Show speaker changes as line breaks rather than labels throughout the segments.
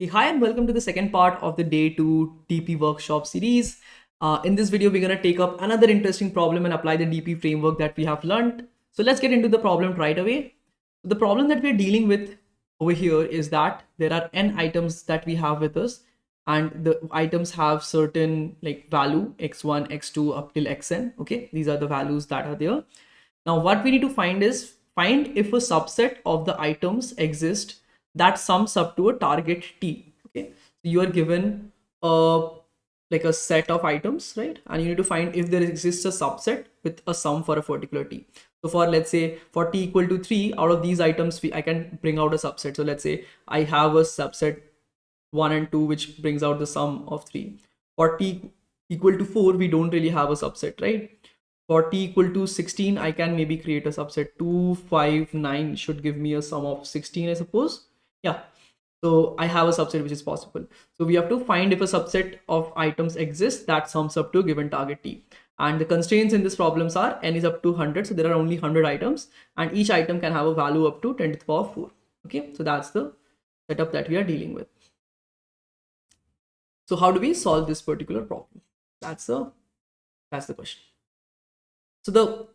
Hey, hi and welcome to the second part of the day 2 DP workshop series. In this video, we're going to take up another interesting problem and apply the DP framework that we have learned. So let's get into the problem right away. The problem that we're dealing with over here is that there are n items that we have with us, and the items have certain like value x1, x2 up till xn. Okay, these are the values that are there. Now what we need to find is find if a subset of the items exist that sums up to a target T. Okay, so you are given a like a set of items, right? And you need to find if there exists a subset with a sum for a particular T. So for, let's say, for T equal to 3, out of these items I can bring out a subset. So let's say I have a subset 1 and 2 which brings out the sum of 3. For T equal to 4, we don't really have a subset, right? For T equal to 16, I can maybe create a subset. 2, 5, 9 should give me a sum of 16, I suppose. Yeah, so I have a subset which is possible. So we have to find if a subset of items exists that sums up to a given target T. And the constraints in this problems are n is up to 100. So there are only 100 items and each item can have a value up to 10 to the power 4. Okay, so that's the setup that we are dealing with. So how do we solve this particular problem? That's the question. So the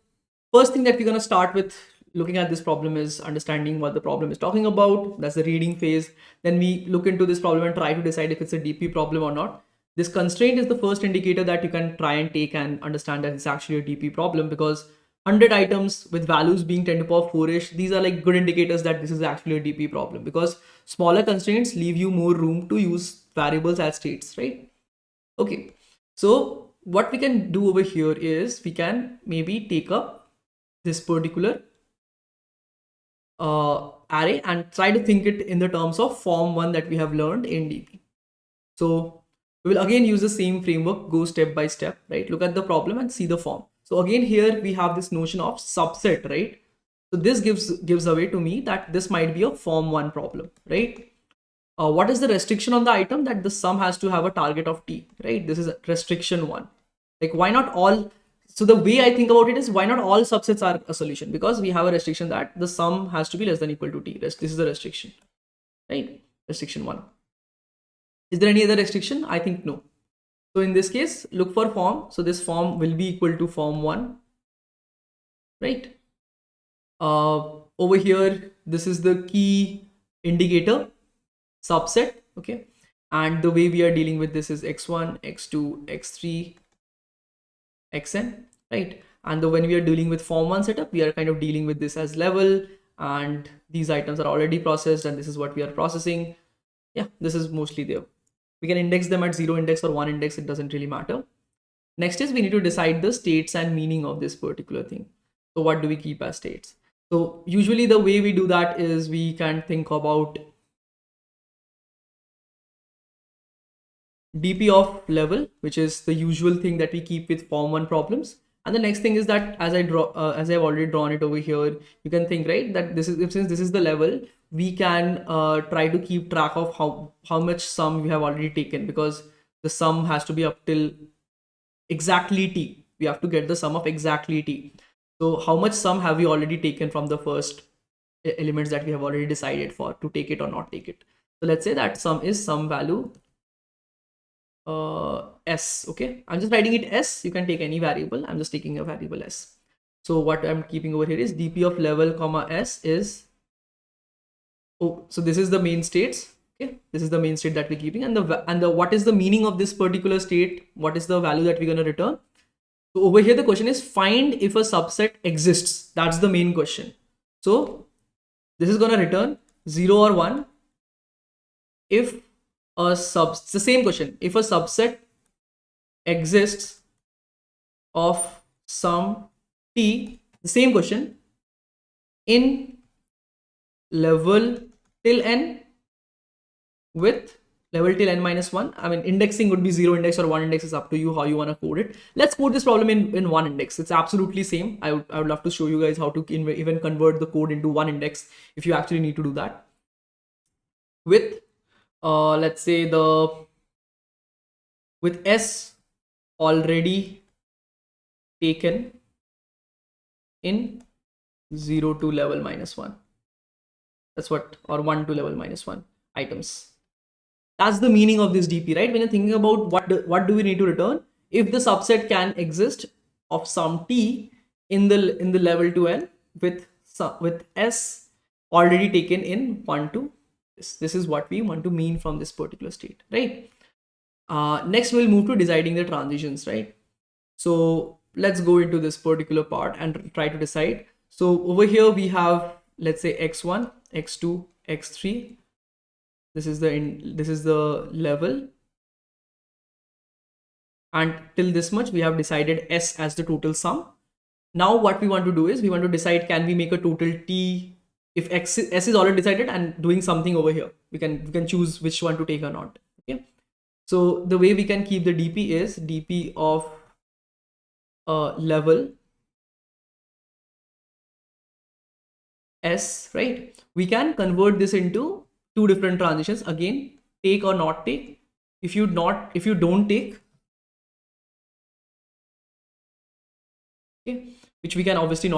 first thing that we're going to start with looking at this problem is understanding what the problem is talking about. That's the reading phase. Then we look into this problem and try to decide if it's a DP problem or not. This constraint is the first indicator that you can try and take and understand that it's actually a DP problem, because 100 items with values being 10 to the power 4ish, these are like good indicators that this is actually a DP problem, because smaller constraints leave you more room to use variables as states, right? Okay, so what we can do over here is we can maybe take up this particular array and try to think it in the terms of form 1 that we have learned in DP. So we will again use the same framework, go step by step, right? Look at the problem and see the form. So again, here we have this notion of subset, right? So this gives away to me that this might be a form 1 problem, right? What is the restriction on the item? That the sum has to have a target of T, right? This is restriction 1. Like, why not all? So the way I think about it is, why not all subsets are a solution? Because we have a restriction that the sum has to be less than equal to T. This is the restriction, right? Restriction 1. Is there any other restriction? I think no. So in this case, look for form. So this form will be equal to form 1, right? Over here, this is the key indicator subset. Okay, and the way we are dealing with this is x1, x2, x3, xn, right? And when we are dealing with form 1 setup, we are kind of dealing with this as level, and these items are already processed and this is what we are processing. Yeah, this is mostly there. We can index them at 0 index or 1 index, it doesn't really matter. Next is we need to decide the states and meaning of this particular thing. So what do we keep as states? So usually the way we do that is we can think about DP of level, which is the usual thing that we keep with form 1 problems. And the next thing is that as I've already drawn it over here, you can think, right, that this is, since this is the level, we can try to keep track of how much sum we have already taken, because the sum has to be up till exactly T. We have to get the sum of exactly T. So how much sum have we already taken from the first elements that we have already decided for to take it or not take it? So let's say that sum is some value s. Okay, I'm just writing it s. You can take any variable. I'm just taking a variable s. So what I'm keeping over here is dp of level comma s is, oh, so this is the main states. Okay, this is the main state that we're keeping, and the what is the meaning of this particular state? What is the value that we're going to return? So over here the question is find if a subset exists. That's the main question. So this is going to return 0 or 1 if it's the same question, if a subset exists of some T, the same question, in level till n with level till n minus 1. I mean, indexing would be 0 index or 1 index, is up to you how you want to code it. Let's code this problem in 1 index. It's absolutely same. I would love to show you guys how to even convert the code into 1 index if you actually need to do that. With let's say with s already taken in 0 to level minus 1. That's what, or 1 to level minus 1 items. That's the meaning of this DP, right? When you're thinking about what do we need to return, if the subset can exist of some t in the level to n with s already taken in 1 to this is what we want to mean from this particular state, right? Next we'll move to deciding the transitions, right? So let's go into this particular part and try to decide. So over here we have, let's say, x1, x2, x3. This is the level, and till this much we have decided s as the total sum. Now what we want to do is we want to decide, can we make a total t if s is already decided and doing something over here. We can choose which one to take or not. Okay, so the way we can keep the dp is dp of level s, right? We can convert this into two different transitions, again, take or not take. If you don't take, okay, which we can obviously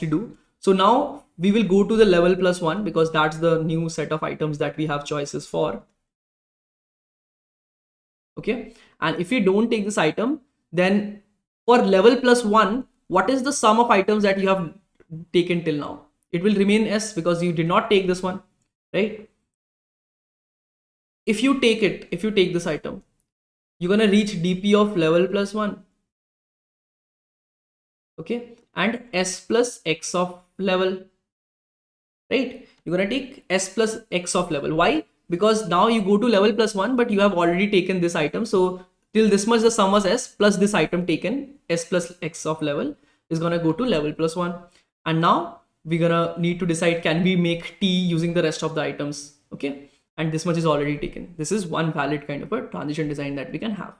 do. So now we will go to the level plus one, because that's the new set of items that we have choices for. Okay, and if you don't take this item, then for level plus one, what is the sum of items that you have taken till now? It will remain s because you did not take this one, right? If you take this item, you're gonna reach dp of level plus one, okay, and s plus x of level, right? You're gonna take s plus x of level. Why? Because now you go to level plus one, but you have already taken this item. So till this much the sum was s plus this item taken, s plus x of level, is gonna go to level plus one. And now we're gonna need to decide, can we make t using the rest of the items? Okay, and this much is already taken. This is one valid kind of a transition design that we can have.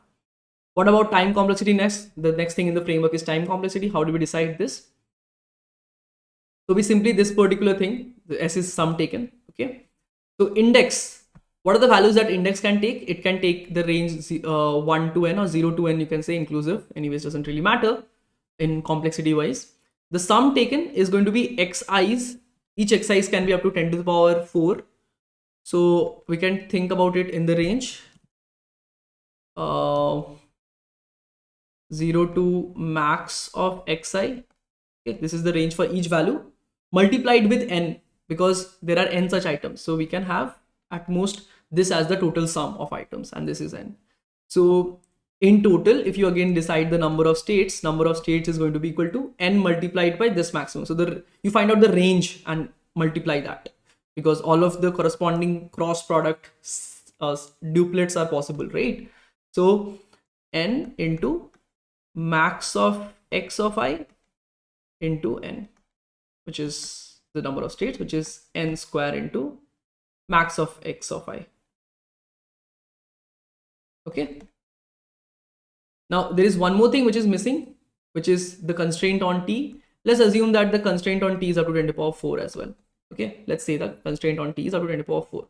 What about time complexity next? The next thing in the framework is time complexity. How do we decide this? So we simply, this particular thing, the s is sum taken. Okay, so index, what are the values that index can take? It can take the range 1 to n or 0 to n, you can say, inclusive. Anyways, doesn't really matter in complexity wise. The sum taken is going to be xi's. Each xi's can be up to 10 to the power 4. So we can think about it in the range 0 to max of xi. Okay, this is the range for each value multiplied with n, because there are n such items. So we can have at most this as the total sum of items, and this is n. So in total, if you again decide the number of states is going to be equal to n multiplied by this maximum. So you find out the range and multiply that, because all of the corresponding cross product duplets are possible, right? So n into max of x of I into n, which is the number of states, which is n square into max of x of I. Okay, now there is one more thing which is missing, which is the constraint on t. Let's assume that the constraint on t is up to 10 to the power 4 as well. Okay, let's say the constraint on t is up to 10 to the power 4.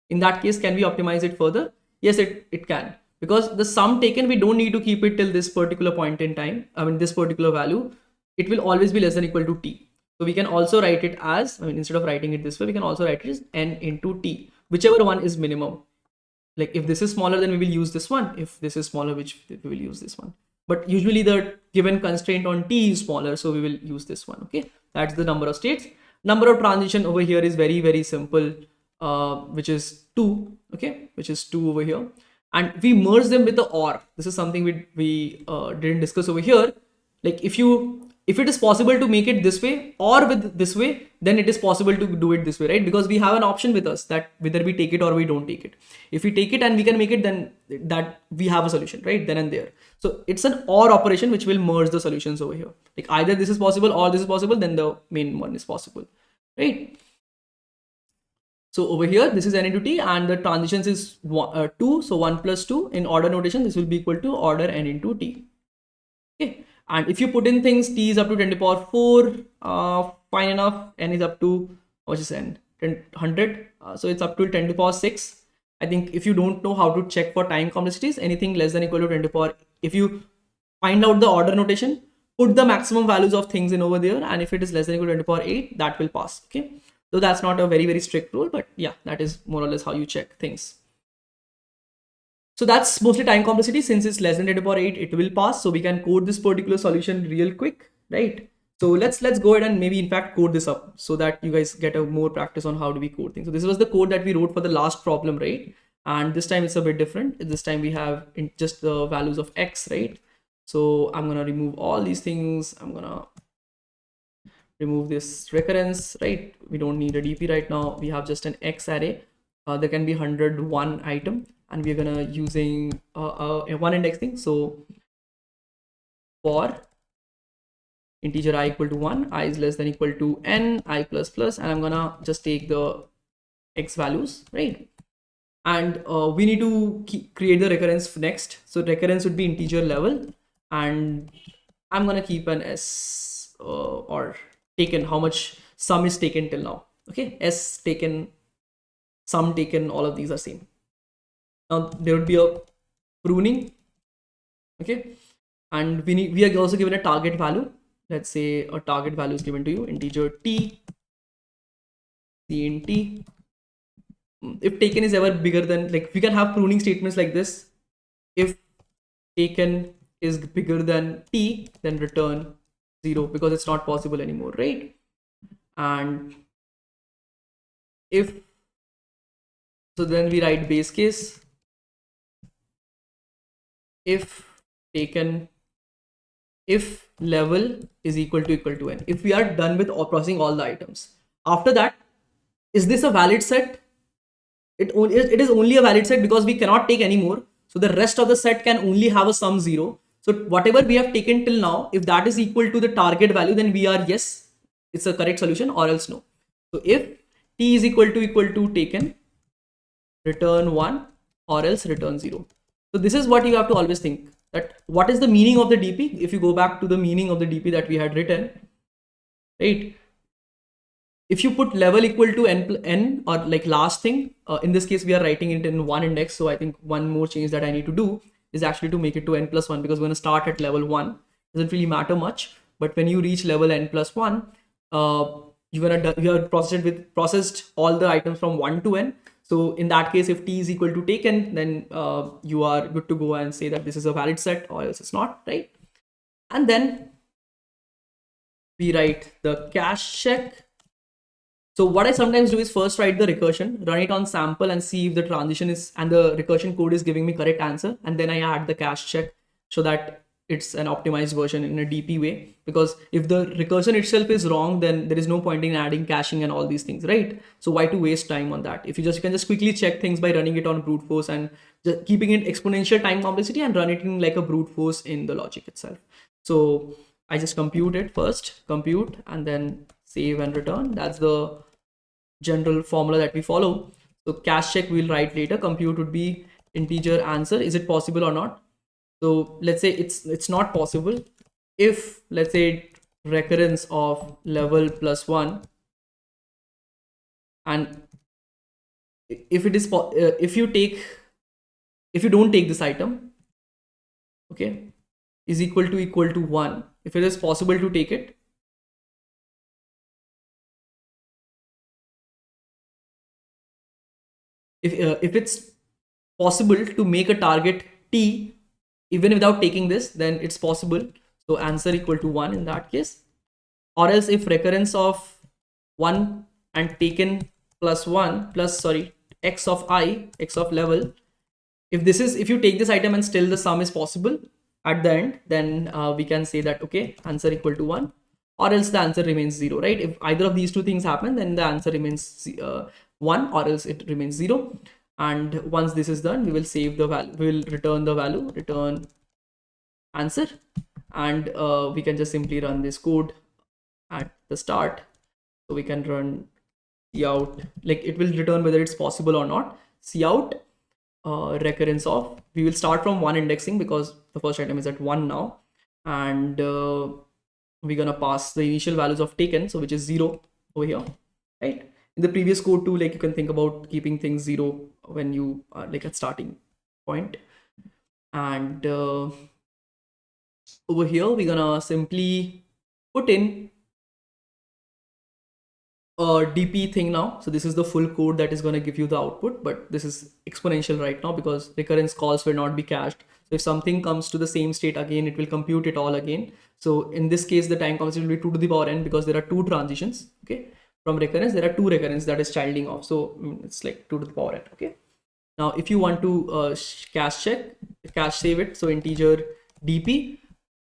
In that case, can we optimize it further? Yes, it can, because the sum taken, we don't need to keep it till this particular point in time. I mean, this particular value, it will always be less than or equal to t. So we can also write it as, I mean, instead of writing it this way, we can also write it as n into t, whichever one is minimum. Like if this is smaller, then we will use this one. If this is smaller, we will use this one. But usually the given constraint on t is smaller, so we will use this one. Okay, that's the number of states. Number of transition over here is very, very simple, which is 2. Okay, which is 2 over here, and we merge them with the or. This is something we didn't discuss over here. Like if it is possible to make it this way or with this way, then it is possible to do it this way, right? Because we have an option with us that whether we take it or we don't take it. If we take it and we can make it, then that we have a solution, right? Then and there. So it's an or operation which will merge the solutions over here. Like either this is possible or this is possible, then the main one is possible, right? So over here, this is n into t, and the transitions is 2. So 1 plus 2 in order notation, this will be equal to order n into t. Okay. And if you put in things, t is up to 10 to the power 4, fine enough. N is up to, what is n? 100. So it's up to 10 to the power 6. I think if you don't know how to check for time complexities, anything less than or equal to 10 to the power, if you find out the order notation, put the maximum values of things in over there, and if it is less than or equal to 10 to the power 8, that will pass. Okay. So that's not a very, very strict rule, but yeah, that is more or less how you check things. So that's mostly time complexity. Since it's less than 10 to the power 8, it will pass. So we can code this particular solution real quick, right? So let's go ahead and maybe in fact code this up so that you guys get a more practice on how do we code things. So this was the code that we wrote for the last problem, right? And this time it's a bit different. This time we have just the values of x, right? So I'm gonna remove all these things. I'm gonna remove this recurrence, right? We don't need a DP right now. We have just an X array. There can be 101 item, and we're gonna using a one indexing. So for integer I equal to 1, I is less than equal to n, I plus plus, and I'm gonna just take the X values, right? And we need to create the recurrence next. So recurrence would be integer level, and I'm gonna keep an S or taken, how much sum is taken till now. Okay, S taken, sum taken, all of these are same. Now there would be a pruning. Okay, and we are also given a target value. Let's say a target value is given to you, integer t, c in t. If taken is ever bigger than, like, we can have pruning statements like this. If taken is bigger than t, then return 0 because it's not possible anymore, right? And if so, then we write base case. If taken, if level is equal to n. If we are done with processing all the items, after that, is this a valid set? It is only a valid set because we cannot take any more. So the rest of the set can only have a sum 0. So whatever we have taken till now, if that is equal to the target value, then we are yes, it's a correct solution, or else no. So if t is equal to taken, return 1, or else return 0. So this is what you have to always think, that what is the meaning of the DP. If you go back to the meaning of the DP that we had written, right? If you put level equal to n, or like last thing, in this case we are writing it in one index. So I think one more change that I need to do is actually to make it to n plus 1, because we're going to start at level 1. Doesn't really matter much, but when you reach level n plus 1, you have processed all the items from 1 to n. So in that case, if t is equal to taken, then you are good to go and say that this is a valid set, or else it's not, right? And then we write the cache check. So what I sometimes do is first write the recursion, run it on sample, and see if the transition is, and the recursion code is giving me correct answer. And then I add the cache check so that it's an optimized version in a DP way. Because if the recursion itself is wrong, then there is no point in adding caching and all these things, right? So why to waste time on that? If you can just quickly check things by running it on brute force and just keeping it exponential time complexity and run it in like a brute force in the logic itself. So I just compute it first, compute, and then save and return. That's the general formula that we follow. So cache check we'll write later. Compute would be integer answer. Is it possible or not? So let's say it's not possible. If let's say recurrence of level plus 1, and if it is if you don't take this item, okay, is equal to 1. If it is possible to take it, if it's possible to make a target t even without taking this, then it's possible. So answer equal to 1 in that case. Or else if recurrence of 1 and taken plus 1 plus, sorry, x of I, x of level, if you take this item and still the sum is possible at the end, then we can say that okay, answer equal to 1, or else the answer remains 0, right? If either of these two things happen, then the answer remains 1, or else it remains 0. And once this is done, we will save the value, we will return the value, return answer, and we can just simply run this code at the start. So we can run cout, like it will return whether it's possible or not. Cout recurrence of, we will start from 1 indexing because the first item is at 1 now, and we're gonna pass the initial values of taken, so which is 0 over here, right? In the previous code too, like you can think about keeping things 0 when you are like at starting point. And over here we're gonna simply put in DP thing now. So this is the full code that is going to give you the output, but this is exponential right now because recurrence calls will not be cached. So if something comes to the same state again, it will compute it all again. So in this case, the time constant will be 2 to the power n because there are two transitions. Okay, from recurrence, there are two recurrence that is childing off. So it's like 2 to the power n. Okay. Now, if you want to cache check, cache save it. So integer DP,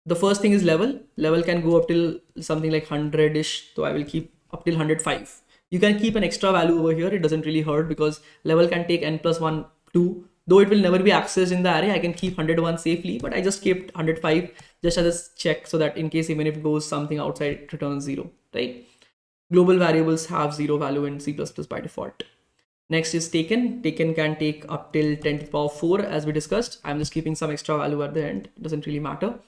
the first thing is level. Level can go up till something like 100-ish. So I will keep up till 105. You can keep an extra value over here. It doesn't really hurt because level can take n plus 1, 2. Though it will never be accessed in the array, I can keep 101 safely, but I just kept 105 just as a check so that in case even if it goes something outside, it returns 0, right? Global variables have 0 value in C++ by default. Next is taken. Taken can take up till 10 to the power 4 as we discussed. I'm just keeping some extra value at the end. It doesn't really matter.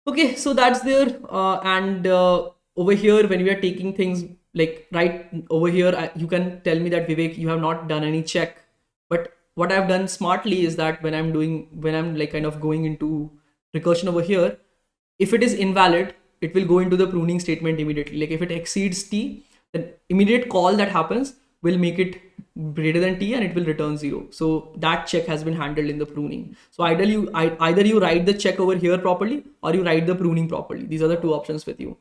Okay, so that's there. Over here, when we are taking things like right over here, you can tell me that Vivek, you have not done any check. But what I've done smartly is that when I'm like kind of going into recursion over here, if it is invalid, it will go into the pruning statement immediately. Like if it exceeds t, the immediate call that happens will make it greater than t and it will return 0. So that check has been handled in the pruning. So either you write the check over here properly or you write the pruning properly. These are the two options with you.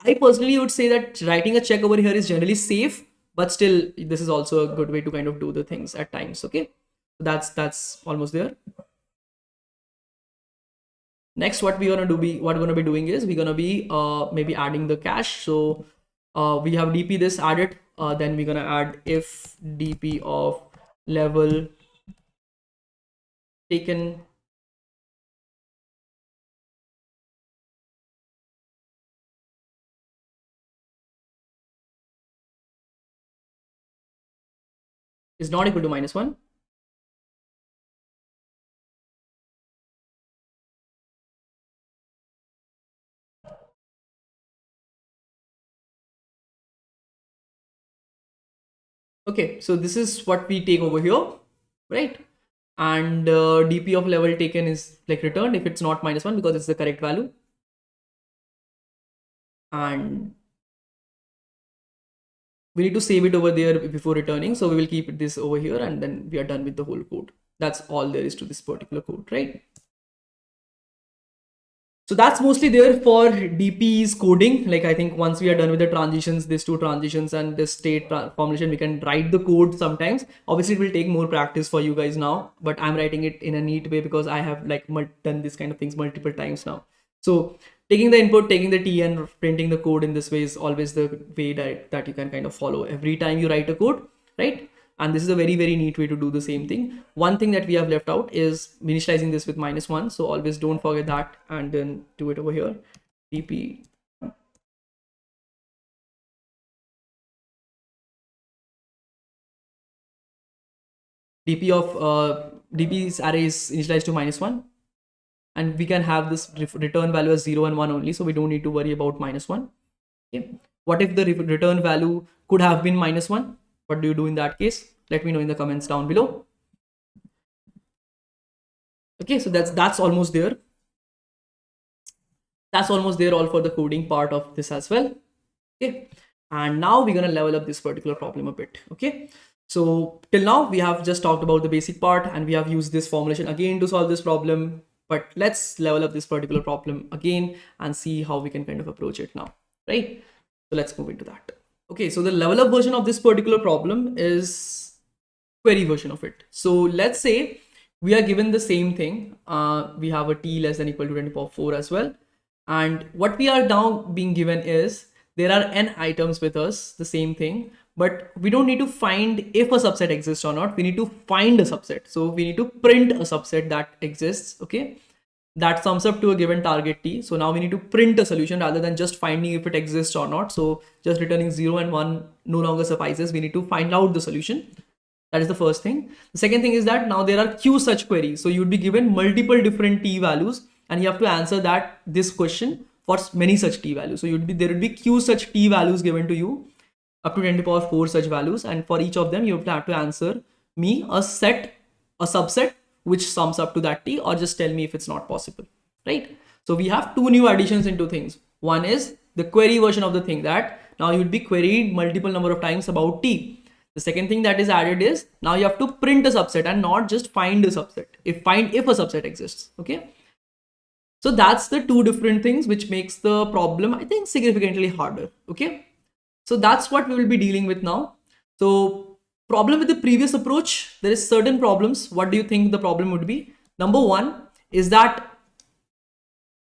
I personally would say that writing a check over here is generally safe, but still this is also a good way to kind of do the things at times. Okay, so that's almost there. Next, what we're gonna be doing is we're gonna be maybe adding the cache. So we have DP this added. Then we're gonna add if DP of level taken is not equal to -1. Okay, so this is what we take over here, right? And DP of level taken is like returned if it's not -1 because it's the correct value. And we need to save it over there before returning. So we will keep this over here and then we are done with the whole code. That's all there is to this particular code, right? So that's mostly there for DP's coding. Like I think once we are done with the transitions, these two transitions and this state formulation, we can write the code sometimes. Obviously, it will take more practice for you guys now, but I'm writing it in a neat way because I have like done this kind of things multiple times now. So taking the input, taking the T and printing the code in this way is always the way that you can kind of follow every time you write a code, right? And this is a very, very neat way to do the same thing. One thing that we have left out is initializing this with -1. So always don't forget that and then do it over here. DP. DP of DP's array is initialized to -1. And we can have this return value as 0 and 1 only. So we don't need to worry about -1. Okay. What if the return value could have been -1? What do you do in that case? Let me know in the comments down below. Okay, so that's almost there. That's almost there all for the coding part of this as well. Okay, and now we're gonna level up this particular problem a bit. Okay, so till now we have just talked about the basic part and we have used this formulation again to solve this problem, but let's level up this particular problem again and see how we can kind of approach it now, right? So let's move into that. Okay, so the level up version of this particular problem is query version of it. So let's say we are given the same thing. We have a t less than equal to 10 to the power 4 as well. And what we are now being given is there are n items with us, the same thing, but we don't need to find if a subset exists or not. We need to find a subset. So we need to print a subset that exists. Okay, that sums up to a given target t. So now we need to print a solution rather than just finding if it exists or not. So just returning 0 and 1 no longer suffices. We need to find out the solution. That is the first thing. The second thing is that now there are q such queries. So you'd be given multiple different t values and you have to answer this question for many such t values. So there would be q such t values given to you up to 10 to the power 4 such values. And for each of them, you have to answer me a subset which sums up to that t, or just tell me if it's not possible, right? So we have two new additions into things. One is the query version of the thing, that now you'd be queried multiple number of times about t. The second thing that is added is now you have to print a subset and not just find a subset, if a subset exists. Okay, so that's the two different things which makes the problem, I think, significantly harder. Okay, so that's what we will be dealing with now. So problem with the previous approach, there is certain problems. What do you think the problem would be? Number one is that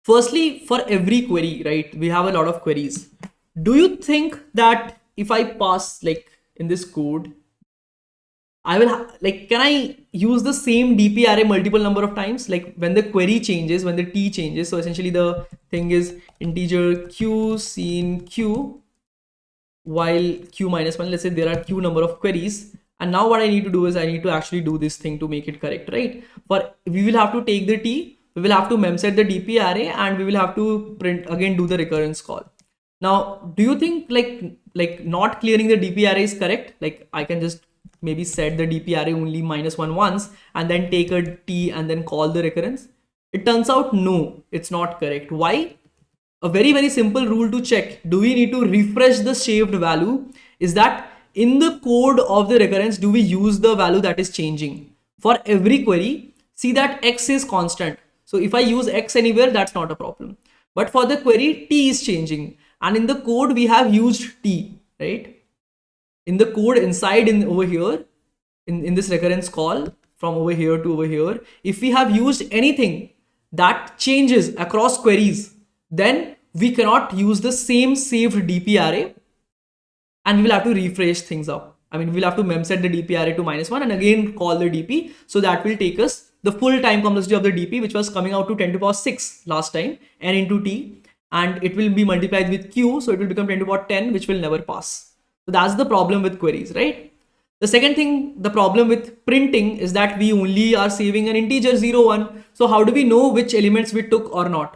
firstly, for every query, right, we have a lot of queries. Do you think that if I pass, like in this code, I will can I use the same DP array multiple number of times? Like when the query changes, when the t changes. So essentially the thing is integer q seen q while q minus 1. Let's say there are q number of queries. And now what I need to do is I need to actually do this thing to make it correct, right? But we will have to take the t, we will have to memset the DP array, and we will have to print again, do the recurrence call. Now, do you think like not clearing the DP array is correct? Like I can just maybe set the DP array only -1 once and then take a t and then call the recurrence? It turns out no, it's not correct. Why? A very, very simple rule to check. Do we need to refresh the saved value? Is that in the code of the recurrence, do we use the value that is changing? For every query, see that x is constant. So if I use x anywhere, that's not a problem. But for the query, t is changing. And in the code, we have used t, right? In the code inside over here, in this recurrence call from over here to over here, if we have used anything that changes across queries, then we cannot use the same saved DP array, and we will have to refresh things up. I mean, we'll have to memset the DP array to -1 and again call the DP. So that will take us the full time complexity of the DP, which was coming out to 10 to the power 6 last time, n into t, and it will be multiplied with q, so it will become 10 to the power 10, which will never pass. So that's the problem with queries, right? The second thing, the problem with printing is that we only are saving an integer 0, 1. So how do we know which elements we took or not?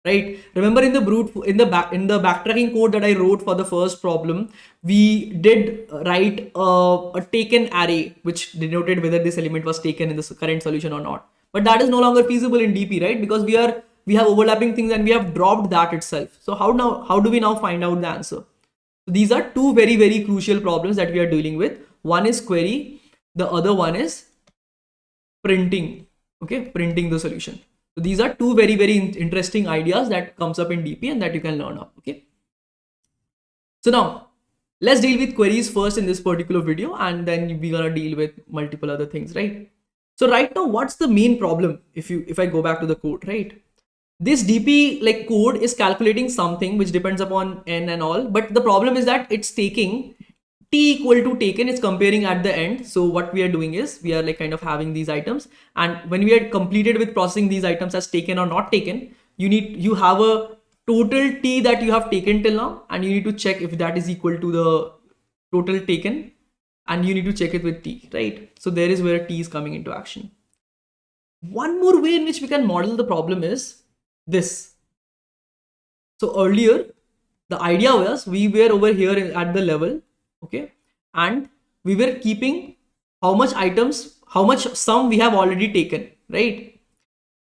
Right? Remember in the backtracking code that I wrote for the first problem, we did write a taken array which denoted whether this element was taken in the current solution or not. But that is no longer feasible in DP, right? Because we have overlapping things and we have dropped that itself. So how do we now find out the answer? So these are two very, very crucial problems that we are dealing with. One is query, the other one is printing. Okay, printing the solution. So these are two very, very interesting ideas that comes up in DP and that you can learn up. Okay. So now let's deal with queries first in this particular video, and then we're gonna deal with multiple other things, right? So right now, what's the main problem? If I go back to the code, right? This DP code is calculating something which depends upon n and all, but the problem is that it's taking t equal to taken, it's comparing at the end. So what we are doing is we are kind of having these items, and when we are completed with processing these items as taken or not taken, you have a total t that you have taken till now, and you need to check if that is equal to the total taken, and you need to check it with t, right? So there is where t is coming into action. One more way in which we can model the problem is this. So earlier the idea was we were over here at the level, okay, and we were keeping how much sum we have already taken, right?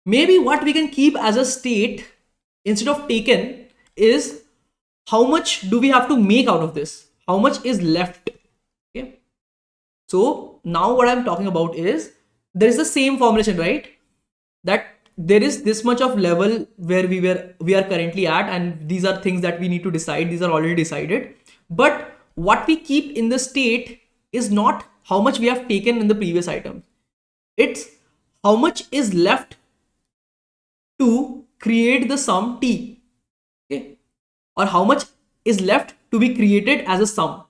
Maybe what we can keep as a state instead of taken is how much do we have to make out of this, how much is left. Okay, so now what I'm talking about is there is the same formulation, right? That there is this much of level where we are currently at, and these are things that we need to decide. These are already decided, but what we keep in the state is not how much we have taken in the previous item. It's how much is left to create the sum t, okay? Or how much is left to be created as a sum,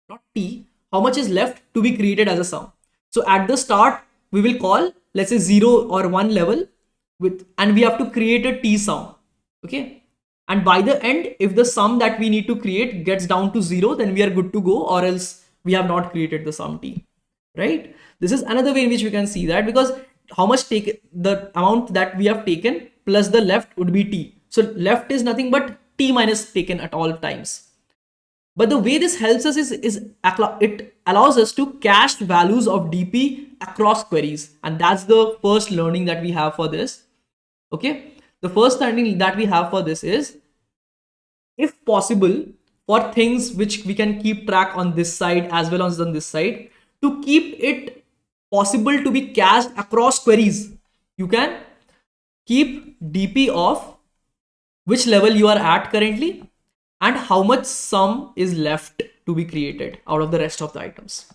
not t, how much is left to be created as a sum. So at the start, we will call, let's say 0 or 1 level and we have to create a t sum, okay? And by the end, if the sum that we need to create gets down to 0, then we are good to go, or else we have not created the sum t, right? This is another way in which we can see that, because how much the amount that we have taken plus the left would be t. So left is nothing but t minus taken at all times. But the way this helps us is it allows us to cache values of DP across queries. And that's the first learning that we have for this, okay? The first learning that we have for this is, if possible, for things which we can keep track on this side as well as on this side, to keep it possible to be cached across queries, you can keep dp of which level you are at currently and how much sum is left to be created out of the rest of the items.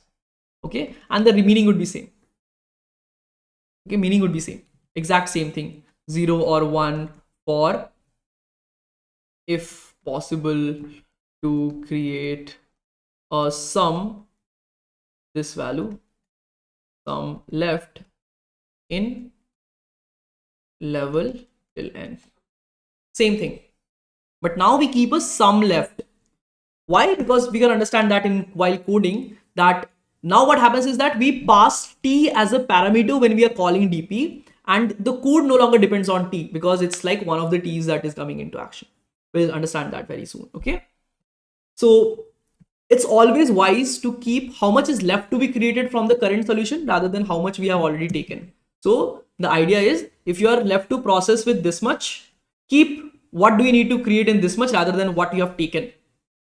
Okay, and the meaning would be same. Okay, meaning would be same, exact same thing, 0 or 1 for if possible to create a sum, this value, sum left in level till n. Same thing, but now we keep a sum left. Why? Because we can understand that in while coding that now what happens is that we pass t as a parameter when we are calling dp, and the code no longer depends on t because it's like one of the t's that is coming into action. We'll understand that very soon. Okay, so it's always wise to keep how much is left to be created from the current solution rather than how much we have already taken. So the idea is, if you are left to process with this much, keep what do you need to create in this much rather than what you have taken.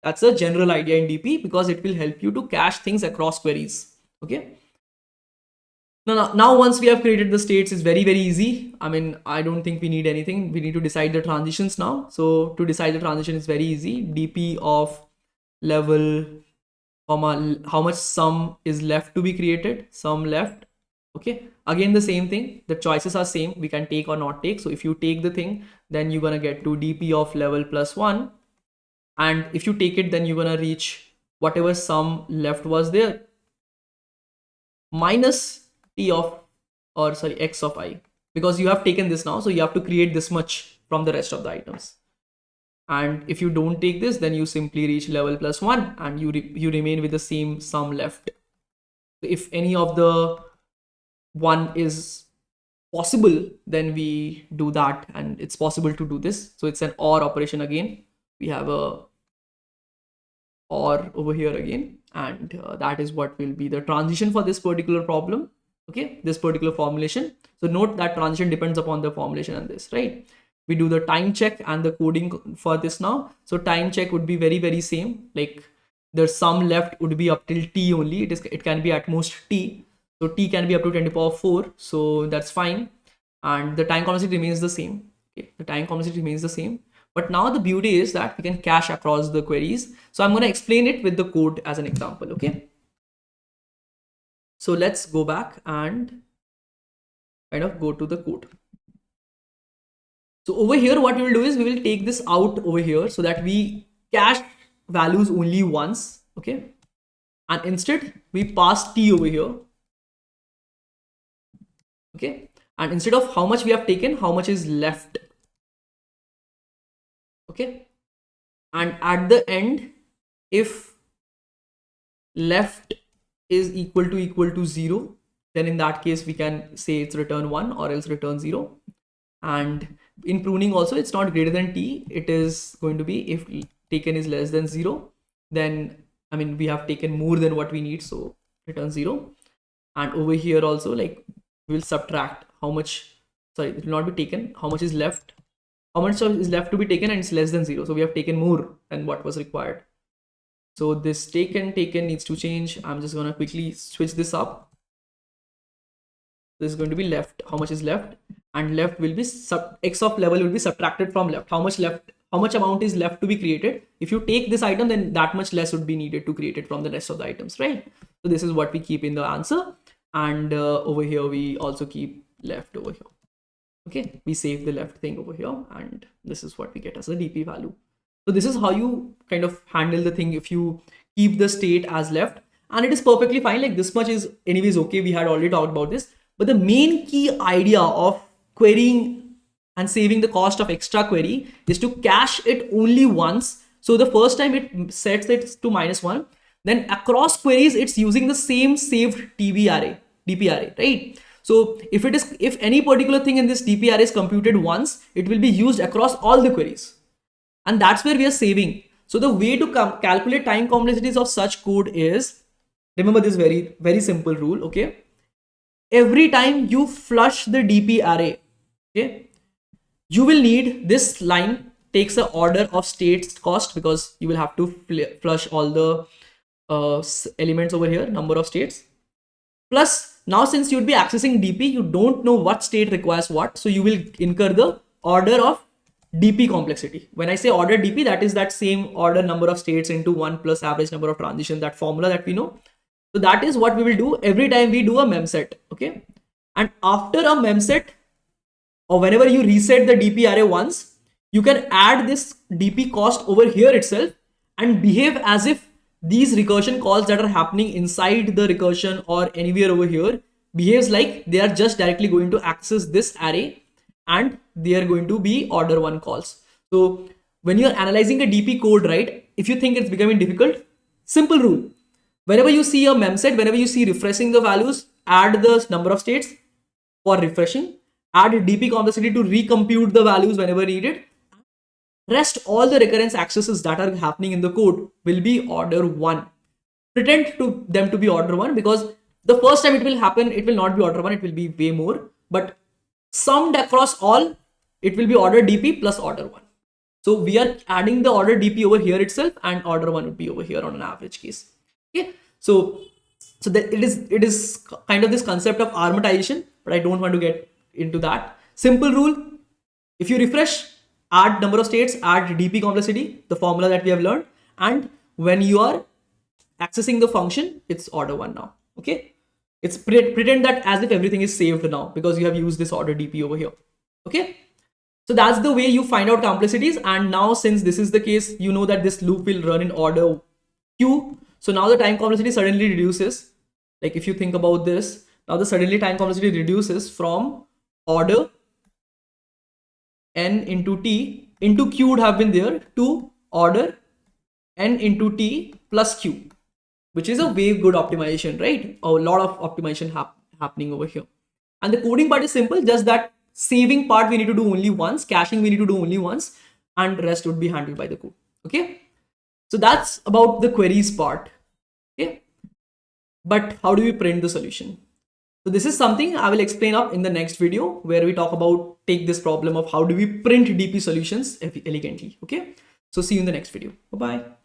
That's a general idea in dp because it will help you to cache things across queries. Okay, now once we have created the states, it's very easy. I mean, I don't think we need anything. We need to decide the transitions now. So to decide the transition is very easy. dp of level comma how much sum is left to be created, sum left. Okay, again the same thing, the choices are same, we can take or not take. So if you take the thing, then you're gonna get to dp of level plus 1, and if you take it, then you're gonna reach whatever sum left was there minus t of, or sorry, x of I, because you have taken this now, so you have to create this much from the rest of the items. And if you don't take this, then you simply reach level plus 1 and you remain with the same sum left. If any of the one is possible, then we do that, and it's possible to do this. So it's an OR operation again. We have a OR over here again, and that is what will be the transition for this particular problem. Okay, this particular formulation. So note that transition depends upon the formulation and this, right? We do the time check and the coding for this now. So time check would be very same, like the sum left would be up till t only. It can be at most t, so t can be up to 10 to the power 4, so that's fine. And the time complexity remains the same. Okay, the time complexity remains the same, but now the beauty is that we can cache across the queries. So I'm going to explain it with the code as an example. Okay, so let's go back and kind of go to the code. So over here, what we will do is we will take this out over here so that we cache values only once. Okay, and instead we pass t over here. Okay, and instead of how much we have taken, how much is left. Okay, and at the end, if left is equal to 0, then in that case we can say it's return 1 or else return 0. And in pruning also, it's not greater than t, it is going to be if taken is less than 0, then I mean we have taken more than what we need, so return 0. And over here also, like, we will subtract how much, sorry, it will not be taken, how much is left, how much is left to be taken, and it's less than 0, so we have taken more than what was required. So this taken needs to change. I'm just gonna quickly switch this up. This is going to be left, how much is left, and left will be x of level will be subtracted from left, how much amount is left to be created. If you take this item, then that much less would be needed to create it from the rest of the items, right? So this is what we keep in the answer, and over here we also keep left over here. Okay, we save the left thing over here, and this is what we get as a dp value. So this is how you kind of handle the thing if you keep the state as left, and it is perfectly fine. Like, this much is anyways okay, we had already talked about this. But the main key idea of querying and saving the cost of extra query is to cache it only once. So the first time it sets it to -1, then across queries it's using the same saved dp array, right? So if any particular thing in this dp array is computed once, it will be used across all the queries, and that's where we are saving. So the way to calculate time complexities of such code is, remember this very simple rule. Okay, every time you flush the dp array, okay, you will need this line takes a order of states cost, because you will have to flush all the elements over here, number of states. Plus, now since you'd be accessing DP, you don't know what state requires what, so you will incur the order of DP complexity. When I say order DP, that is that same order number of states into 1 plus average number of transitions, that formula that we know. So that is what we will do every time we do a memset, okay? And after a memset, or whenever you reset the DP array once, you can add this DP cost over here itself and behave as if these recursion calls that are happening inside the recursion or anywhere over here behaves like they are just directly going to access this array and they are going to be order 1 calls. So when you're analyzing a DP code, right, if you think it's becoming difficult, simple rule. Whenever you see a memset, whenever you see refreshing the values, add the number of states for refreshing, add DP complexity to recompute the values whenever needed. Rest all the recurrence accesses that are happening in the code will be order 1. Pretend to them to be order 1, because the first time it will happen, it will not be order 1, it will be way more. But summed across all, it will be order DP plus order 1. So we are adding the order DP over here itself, and order 1 would be over here on an average case. Okay, so that it is kind of this concept of armatization, but I don't want to get into that. Simple rule: if you refresh, add number of states, add DP complexity, the formula that we have learned, and when you are accessing the function, it's order 1 now. Okay, it's pretend that as if everything is saved now because you have used this order DP over here. Okay, so that's the way you find out complexities. And now since this is the case, you know that this loop will run in order Q. So now the time complexity suddenly reduces. Like if you think about this, now the suddenly time complexity reduces from order n into t into q would have been there to order n into t plus q, which is a way good optimization, right? A lot of optimization happening over here. And the coding part is simple, just that saving part we need to do only once, caching we need to do only once, and rest would be handled by the code. Okay, so that's about the queries part. Okay, but how do we print the solution? So this is something I will explain up in the next video, where we talk about take this problem of how do we print DP solutions elegantly. Okay, so see you in the next video. Bye bye.